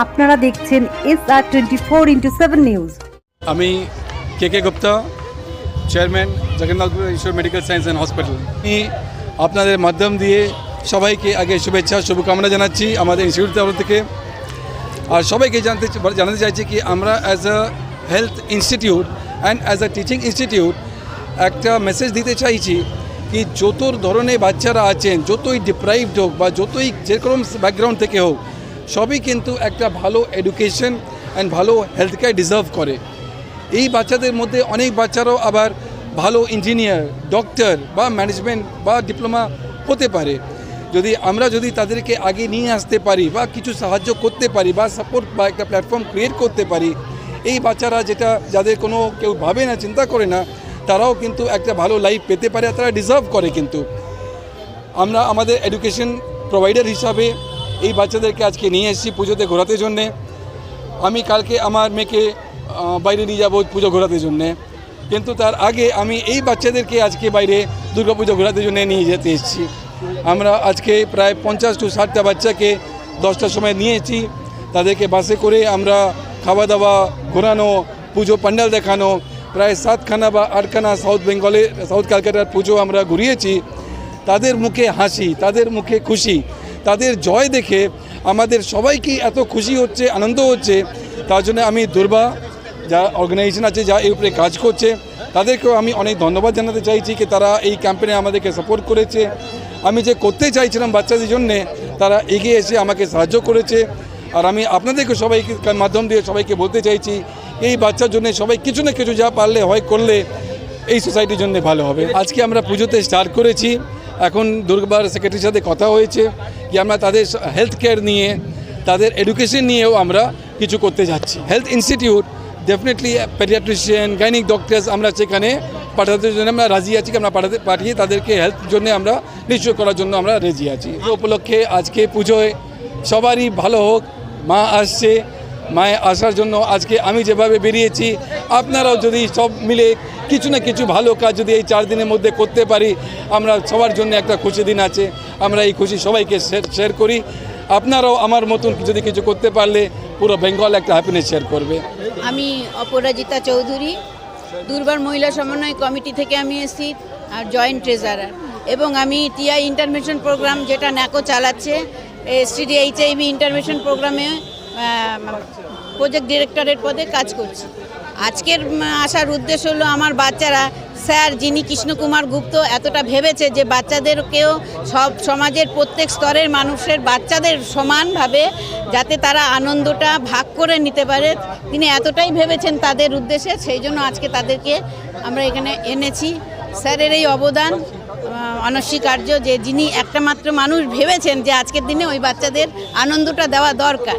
আপনারা দেখছেন SR24x7 news. আমি কে গুপ্তা, চেয়ারম্যান জগন্নাথপুর ঈশ্বর মেডিকেল সায়েন্স অ্যান্ড হসপিটাল। আমি আপনাদের মাধ্যম দিয়ে সবাইকে আগে শুভেচ্ছা শুভকামনা জানাচ্ছি আমাদের ইনস্টিটিউট তরফ থেকে। আর সবাইকে জানাতে চাইছি কি আমরা as a health institute and as a teaching institute একটা মেসেজ দিতে চাইছি কি যত ধরনের বাচ্চারা আছেন, যতই ডিপ্রাইভড হোক বা যতই যেরকম ব্যাকগ্রাউন্ড থেকে হোক, সবই কিন্তু একটা ভালো এডুকেশন অ্যান্ড ভালো হেলথ কেয়ার ডিজার্ভ করে। এই বাচ্চাদের মধ্যে অনেক বাচ্চারাও আবার ভালো ইঞ্জিনিয়ার, ডক্টর বা ম্যানেজমেন্ট বা ডিপ্লোমা হতে পারে। আমরা যদি তাদেরকে আগে নিয়ে আসতে পারি বা কিছু সাহায্য করতে পারি বা সাপোর্ট বা একটা প্ল্যাটফর্ম ক্রিয়েট করতে পারি, এই বাচ্চারা যাদের কোনো কেউ ভাবে না, চিন্তা করে না, তারাও কিন্তু একটা ভালো লাইফ পেতে পারে, তারা ডিজার্ভ করে। কিন্তু আমরা আমাদের এডুকেশন প্রোভাইডার হিসাবে এই বাচ্চাদেরকে আজকে নিয়ে এসেছি পুজোতে ঘোরাতে জন্যে। আমি কালকে আমার মেয়েকে বাইরে নিয়ে যাবো পুজো ঘোরাতে জন্যে, কিন্তু তার আগে আমি এই বাচ্চাদেরকে আজকে বাইরে দুর্গাপুজো ঘোরাতে জন্য নিয়ে যেতে এসেছি। আমরা আজকে প্রায় 50 to 60টা বাচ্চাকে 10টার সময় নিয়েছি। তাদেরকে বাসে করে আমরা খাওয়া দাওয়া, ঘোরানো, পুজো প্যান্ডেল দেখানো, প্রায় 7খানা বা 8খানা সাউথ ক্যালকাটার পুজো আমরা ঘুরিয়েছি। তাদের মুখে হাসি, তাদের মুখে খুশি, তাদের জয় দেখে আমাদের সবাইকে এত খুশি হচ্ছে, আনন্দ হচ্ছে। তার জন্য আমি দুর্বা যা অর্গানাইজেশন আছে, যা এই উপরে কাজ করছে, তাদেরকেও আমি অনেক ধন্যবাদ জানাতে চাইছি কি তারা এই ক্যাম্পেইনে আমাদেরকে সাপোর্ট করেছে। আমি যে করতে চাইছিলাম বাচ্চাদের জন্যে, তারা এগিয়ে এসে আমাকে সাহায্য করেছে। আর আমি আপনাদেরকে সবাইকে মাধ্যম দিয়ে সবাইকে বলতে চাইছি এই বাচ্চার জন্য সবাই কিছু না কিছু যা পারলে হয় করলে এই সোসাইটির জন্য ভালো হবে। আজকে আমরা পুজোতে স্টার্ট করেছি। এখন দুর্গাবার সেক্রেটারির সাথে কথা হয়েছে কি আমরা তাদের হেলথ কেয়ার নিয়ে, তাদের এডুকেশন নিয়েও আমরা কিছু করতে যাচ্ছি। Health institute definitely paediatrician, gynaec doctors আমরা সেখানে পাঠাতে জন্য আমরা রাজি আছি। আমরা পাঠিয়ে তাদেরকে হেল্প জন্য আমরা নিশ্চয় করার জন্য আমরা রাজি আছি। এই উপলক্ষে আজকে পুজোয় সবারই ভালো হোক। মা আসছে, মায়ের আসার জন্য আজকে আমি যেভাবে বেরিয়েছি, আপনারাও যদি সব মিলে কিছু না কিছু ভালো কাজ যদি এই 4 দিনের মধ্যে করতে পারি, আমরা সবার জন্য একটা খুশি দিন আছে। আমরা এই খুশি সবাইকে শেয়ার করি। আপনারাও আমার মতন যদি কিছু করতে পারলে পুরো বেঙ্গল একটা হ্যাপিনেস শেয়ার করবে। আমি অপরাজিতা চৌধুরী, দুর্বার মহিলা সমন্বয় কমিটি থেকে আমি এসেছি, আর জয়েন্ট ট্রেজারার। এবং আমি টিআই ইন্টারভেনশন প্রোগ্রাম যেটা ন্যাকো চালাচ্ছে, এসটিডি HIV ইন্টারভেনশন প্রোগ্রামে প্রজেক্ট ডিরেক্টরের পদে কাজ করছি। আজকের আসার উদ্দেশ্য হলো আমার বাচ্চারা, স্যার যিনি কৃষ্ণকুমার গুপ্ত এতটা ভেবেছে যে বাচ্চাদেরকেও সব সমাজের প্রত্যেক স্তরের মানুষের বাচ্চাদের সমানভাবে যাতে তারা আনন্দটা ভাগ করে নিতে পারে, তিনি এতটাই ভেবেছেন তাদের উদ্দেশ্যে। সেই জন্য আজকে তাদেরকে আমরা এখানে এনেছি। স্যারের এই অবদান অনস্বীকার্য, যে যিনি একটা মাত্র মানুষ ভেবেছেন যে আজকের দিনে ওই বাচ্চাদের আনন্দটা দেওয়া দরকার।